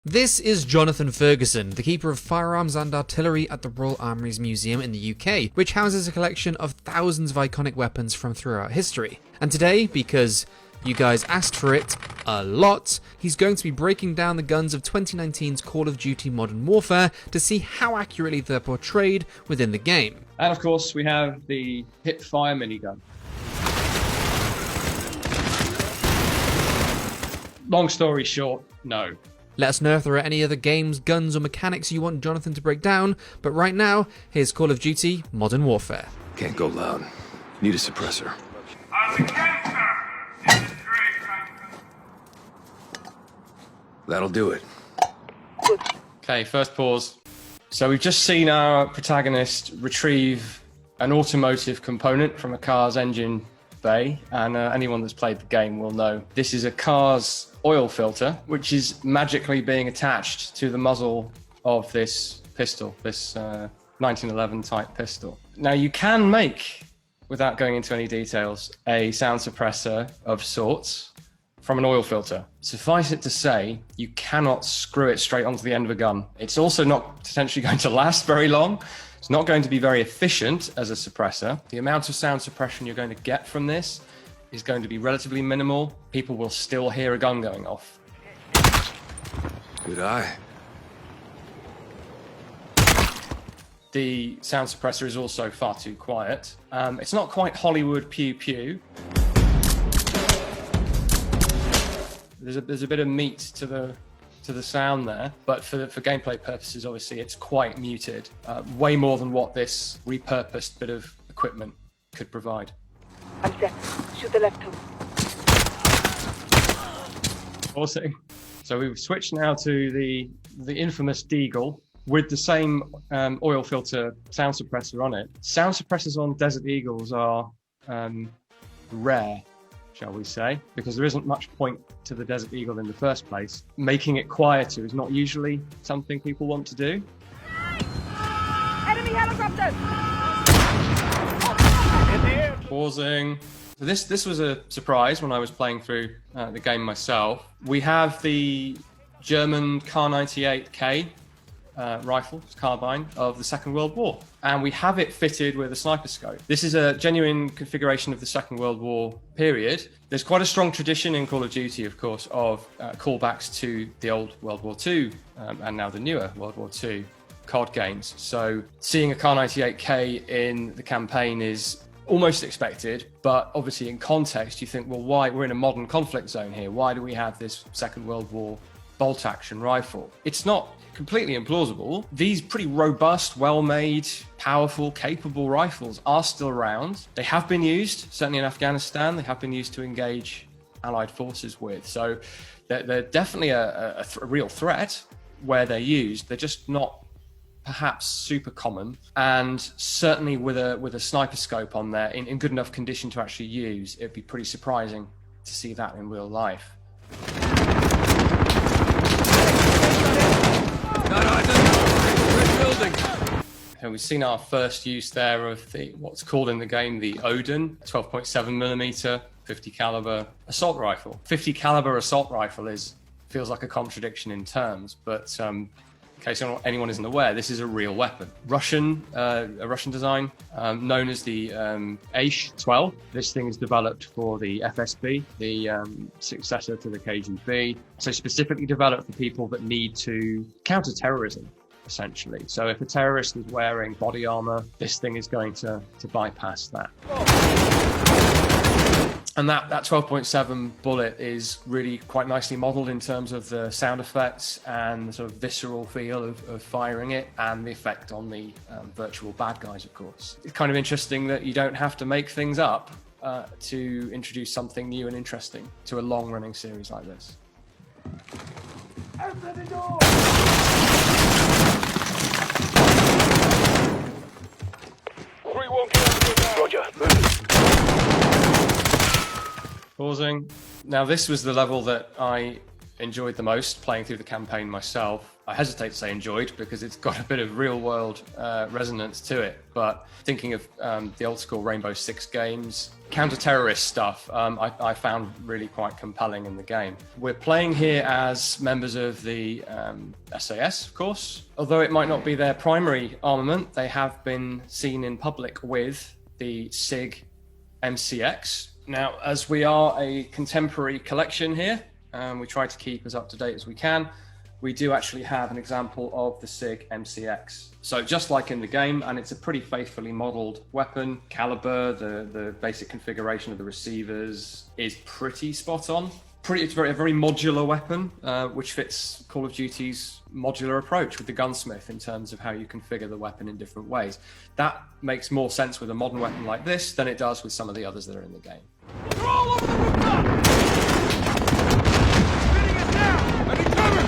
This is Jonathan Ferguson, the Keeper of Firearms and Artillery at the Royal Armouries Museum in the UK, which houses a collection of thousands of iconic weapons from throughout history. And today, because you guys asked for it a lot, he's going to be breaking down the guns of 2019's Call of Duty Modern Warfare to see how accurately they're portrayed within the game. And of course, we have the hip-fire minigun. Long story short, no. Let us know if there are any other games, guns, or mechanics you want Jonathan to break down, but right now, here's Call of Duty Modern Warfare. Can't go loud. Need a suppressor. I'm the gangster in the street. That'll do it. Okay, first pause. So we've just seen our protagonist retrieve an automotive component from a car's engine bay, and anyone that's played the game will know this is a car's oil filter, which is magically being attached to the muzzle of this pistol, this 1911 type pistol. Now you can make, without going into any details, a sound suppressor of sorts from an oil filter. Suffice it to say, you cannot screw it straight onto the end of a gun. It's also not potentially going to last very long. It's not going to be very efficient as a suppressor. The amount of sound suppression you're going to get from this is going to be relatively minimal. People will still hear a gun going off. Good eye. The sound suppressor is also far too quiet. It's not quite Hollywood pew pew. There's a bit of meat to the sound there, but for gameplay purposes, obviously, it's quite muted. Way more than what this repurposed bit of equipment could provide. I'm set. Shoot the left toe. Awesome. So we've switched now to the infamous Deagle with the same oil filter sound suppressor on it. Sound suppressors on Desert Eagles are rare, shall we say, because there isn't much point to the Desert Eagle in the first place. Making it quieter is not usually something people want to do. Enemy helicopter! Pausing. So this was a surprise when I was playing through the game myself. We have the German Kar-98K rifle, carbine, of the Second World War. And we have it fitted with a sniper scope. This is a genuine configuration of the Second World War period. There's quite a strong tradition in Call of Duty, of course, of callbacks to the old World War II and now the newer World War II COD games. So seeing a Kar-98K in the campaign is almost expected, but obviously in context, you think, well, why? We're in a modern conflict zone here. Why do we have this Second World War bolt-action rifle? It's not completely implausible. These pretty robust, well-made, powerful, capable rifles are still around. They have been used, certainly in Afghanistan. They have been used to engage Allied forces with. So they're definitely a real threat where they're used. They're just not perhaps super common, and certainly with a sniper scope on there in good enough condition to actually use, it'd be pretty surprising to see that in real life. And we've seen our first use there of what's called in the game the Odin 12.7mm 50 caliber assault rifle. 50 caliber assault rifle feels like a contradiction in terms, but in case anyone isn't aware, this is a real weapon. A Russian design, known as the Aish-12. This thing is developed for the FSB, the successor to the KGB. So specifically developed for people that need to counter terrorism, essentially. So if a terrorist is wearing body armor, this thing is going to bypass that. And that 12.7 bullet is really quite nicely modeled in terms of the sound effects and the sort of visceral feel of firing it, and the effect on the virtual bad guys, of course. It's kind of interesting that you don't have to make things up to introduce something new and interesting to a long-running series like this. Open the door! Roger, move. Pausing. Now this was the level that I enjoyed the most playing through the campaign myself. I hesitate to say enjoyed because it's got a bit of real-world resonance to it. But thinking of the old-school Rainbow Six games, counter-terrorist stuff, I found really quite compelling in the game. We're playing here as members of the SAS, of course. Although it might not be their primary armament, they have been seen in public with the SIG MCX. Now, as we are a contemporary collection here, we try to keep as up to date as we can. We do actually have an example of the SIG MCX. So just like in the game, and it's a pretty faithfully modeled weapon. Caliber, the basic configuration of the receivers is pretty spot on. It's a very modular weapon, which fits Call of Duty's modular approach with the gunsmith in terms of how you configure the weapon in different ways. That makes more sense with a modern weapon like this than it does with some of the others that are in the game. They're all over the rooftop! Spinning it down! I need cover!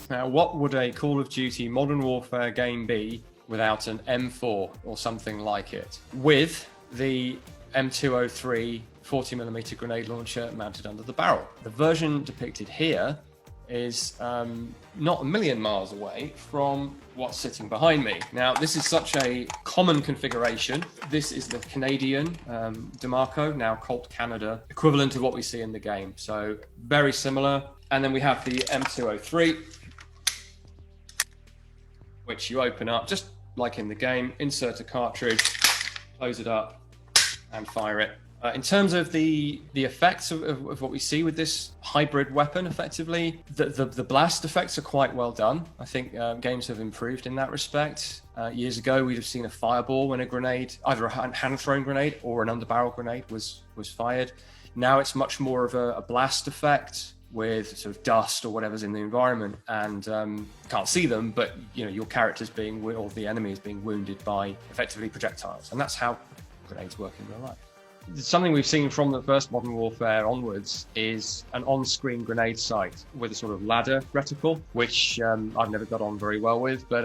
Now, what would a Call of Duty Modern Warfare game be without an M4 or something like it? With the M203 40mm grenade launcher mounted under the barrel. The version depicted here is not a million miles away from what's sitting behind me. Now, this is such a common configuration. This is the Canadian DeMarco, now Colt Canada, equivalent of what we see in the game. So very similar. And then we have the M203, which you open up just like in the game, insert a cartridge, close it up, and fire it. In terms of the effects of what we see with this hybrid weapon, effectively, the blast effects are quite well done. I think games have improved in that respect. Years ago, we'd have seen a fireball when a grenade, either a hand-thrown grenade or an underbarrel grenade was fired. Now it's much more of a blast effect with sort of dust or whatever's in the environment, and can't see them, but your character's or the enemy is being wounded by effectively projectiles, and that's how grenades work in real life. Something we've seen from the first Modern Warfare onwards is an on-screen grenade sight with a sort of ladder reticle, which I've never got on very well with, but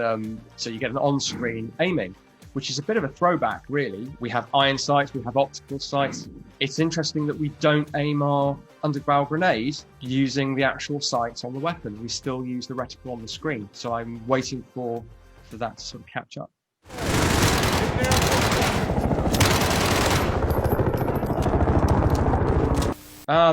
so you get an on-screen aiming, which is a bit of a throwback, really. We have iron sights, we have optical sights. It's interesting that we don't aim our underbarrel grenade using the actual sights on the weapon. We still use the reticle on the screen. So I'm waiting for that to sort of catch up.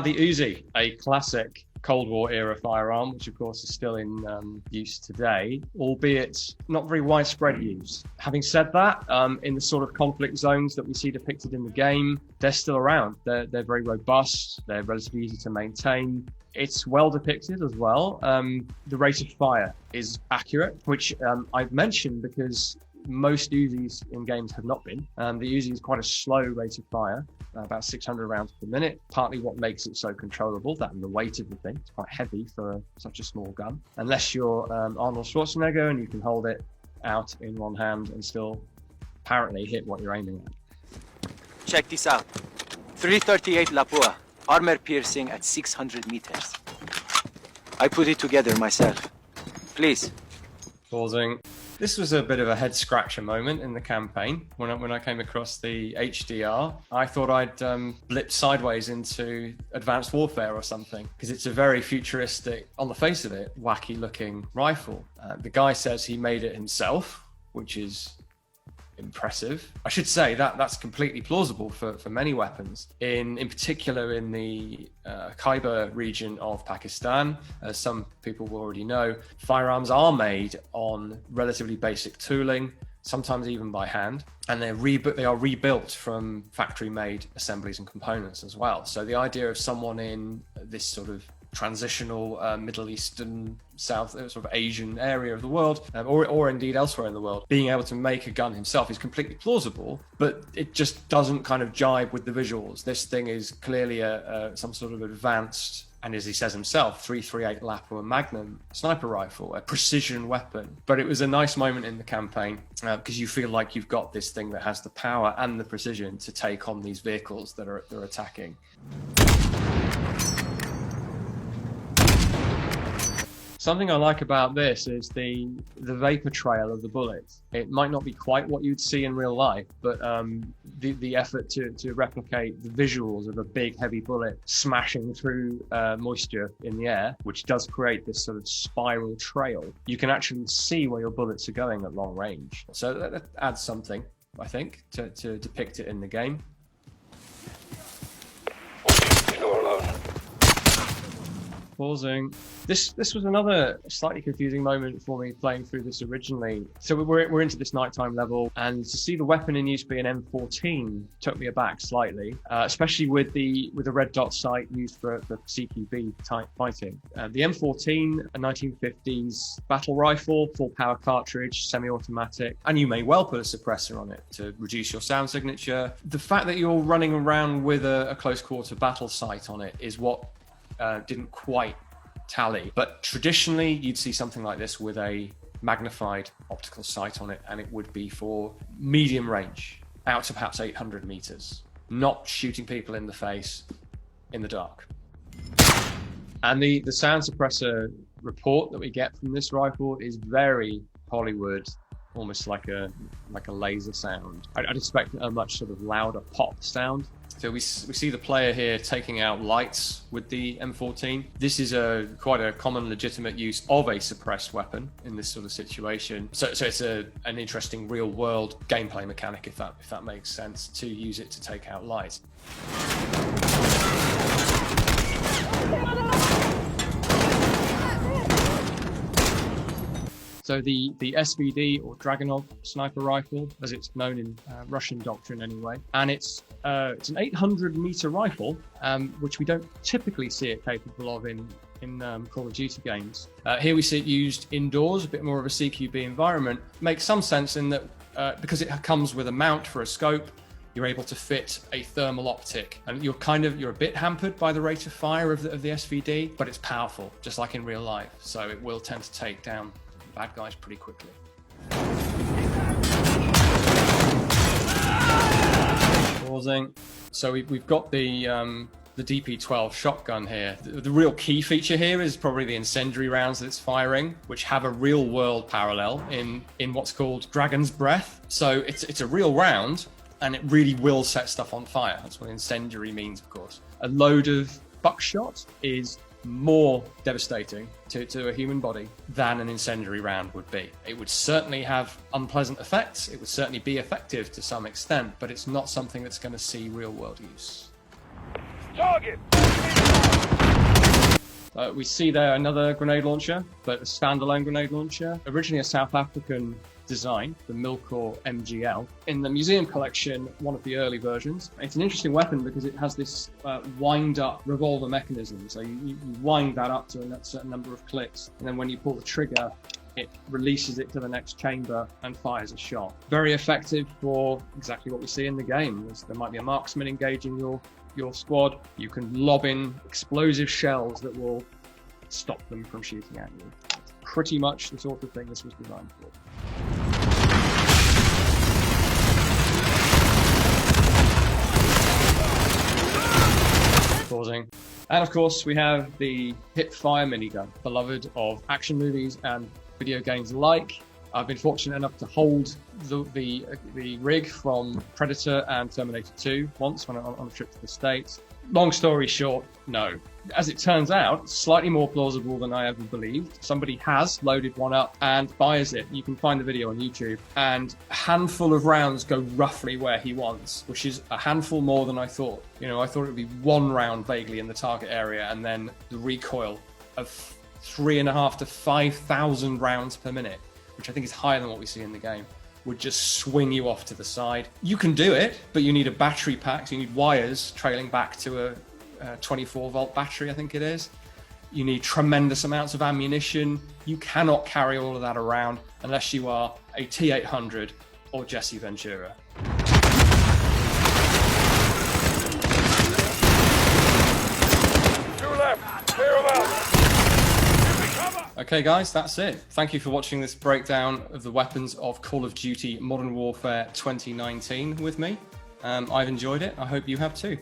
The Uzi, a classic Cold War era firearm, which of course is still in use today, albeit not very widespread use. Having said that, in the sort of conflict zones that we see depicted in the game, they're still around. They're very robust, they're relatively easy to maintain. It's well depicted as well. The rate of fire is accurate, which I've mentioned because most Uzis in games have not been. The Uzi is quite a slow rate of fire, about 600 rounds per minute, partly what makes it so controllable, that and the weight of the thing. It's quite heavy for such a small gun. Unless you're Arnold Schwarzenegger and you can hold it out in one hand and still apparently hit what you're aiming at. Check this out. 338 Lapua, armor piercing at 600 meters. I put it together myself. Please. Pausing. This was a bit of a head scratcher moment in the campaign. When I came across the HDR, I thought I'd blip sideways into Advanced Warfare or something, because it's a very futuristic, on the face of it, wacky looking rifle. The guy says he made it himself, which is impressive. I should say that's completely plausible for many weapons. In particular in the Khyber region of Pakistan, as some people will already know, firearms are made on relatively basic tooling, sometimes even by hand, and they are rebuilt from factory-made assemblies and components as well. So the idea of someone in this sort of transitional Middle Eastern, South, sort of Asian area of the world, or indeed elsewhere in the world, being able to make a gun himself is completely plausible, but it just doesn't kind of jibe with the visuals. This thing is clearly some sort of advanced, and as he says himself, 338 Lapua Magnum sniper rifle, a precision weapon. But it was a nice moment in the campaign because you feel like you've got this thing that has the power and the precision to take on these vehicles that are attacking. Something I like about this is the vapor trail of the bullets. It might not be quite what you'd see in real life, but the effort to replicate the visuals of a big heavy bullet smashing through moisture in the air, which does create this sort of spiral trail. You can actually see where your bullets are going at long range. So that adds something, I think, to depict it in the game. You're alone. Pausing. This was another slightly confusing moment for me playing through this originally. So we're into this nighttime level, and to see the weapon in use be an M14 took me aback slightly, especially with the red dot sight used for CQB type fighting. The M14, a 1950s battle rifle, full power cartridge, semi-automatic, and you may well put a suppressor on it to reduce your sound signature. The fact that you're running around with a close quarter battle sight on it is what didn't quite tally. But traditionally, you'd see something like this with a magnified optical sight on it, and it would be for medium range, out to perhaps 800 meters, not shooting people in the face in the dark. And the sound suppressor report that we get from this rifle is very Hollywood, almost like a laser sound. I'd expect a much sort of louder pop sound. So we see the player here taking out lights with the M14. This is quite a common legitimate use of a suppressed weapon in this sort of situation. So it's an interesting real world gameplay mechanic, if that makes sense, to use it to take out lights. So the SVD, or Dragunov sniper rifle, as it's known in Russian doctrine anyway, and it's an 800-meter rifle, which we don't typically see it capable of in Call of Duty games. Here we see it used indoors, a bit more of a CQB environment. Makes some sense in that because it comes with a mount for a scope, you're able to fit a thermal optic, and you're a bit hampered by the rate of fire of the SVD, but it's powerful, just like in real life. So it will tend to take down bad guys pretty quickly. Pausing. So we've got the DP-12 shotgun here. The real key feature here is probably the incendiary rounds that it's firing, which have a real world parallel in what's called Dragon's Breath. So it's a real round, and it really will set stuff on fire. That's what incendiary means, of course. A load of buckshot is more devastating to a human body than an incendiary round would be. It would certainly have unpleasant effects. It would certainly be effective to some extent, but it's not something that's going to see real world use. Target! We see there another grenade launcher, but a standalone grenade launcher. Originally a South African design, the Milcor MGL. In the museum collection, one of the early versions. It's an interesting weapon because it has this wind-up revolver mechanism. So you wind that up to a certain number of clicks, and then when you pull the trigger, it releases it to the next chamber and fires a shot. Very effective for exactly what we see in the game. There might be a marksman engaging your squad. You can lob in explosive shells that will stop them from shooting at you. It's pretty much the sort of thing this was designed for. Pausing. And of course, we have the hip-fire minigun, beloved of action movies and video games alike. I've been fortunate enough to hold the rig from Predator and Terminator 2 once when on a trip to the States. Long story short, no. As it turns out, slightly more plausible than I ever believed. Somebody has loaded one up and fires it. You can find the video on YouTube. And a handful of rounds go roughly where he wants, which is a handful more than I thought. I thought it would be one round vaguely in the target area, and then the recoil of 3,500 to 5,000 rounds per minute, which I think is higher than what we see in the game, would just swing you off to the side. You can do it, but you need a battery pack. So you need wires trailing back to a 24-volt battery, I think it is. You need tremendous amounts of ammunition. You cannot carry all of that around unless you are a T-800 or Jesse Ventura. Two left! Clear them out! Okay guys, that's it. Thank you for watching this breakdown of the weapons of Call of Duty Modern Warfare 2019 with me. I've enjoyed it. I hope you have too.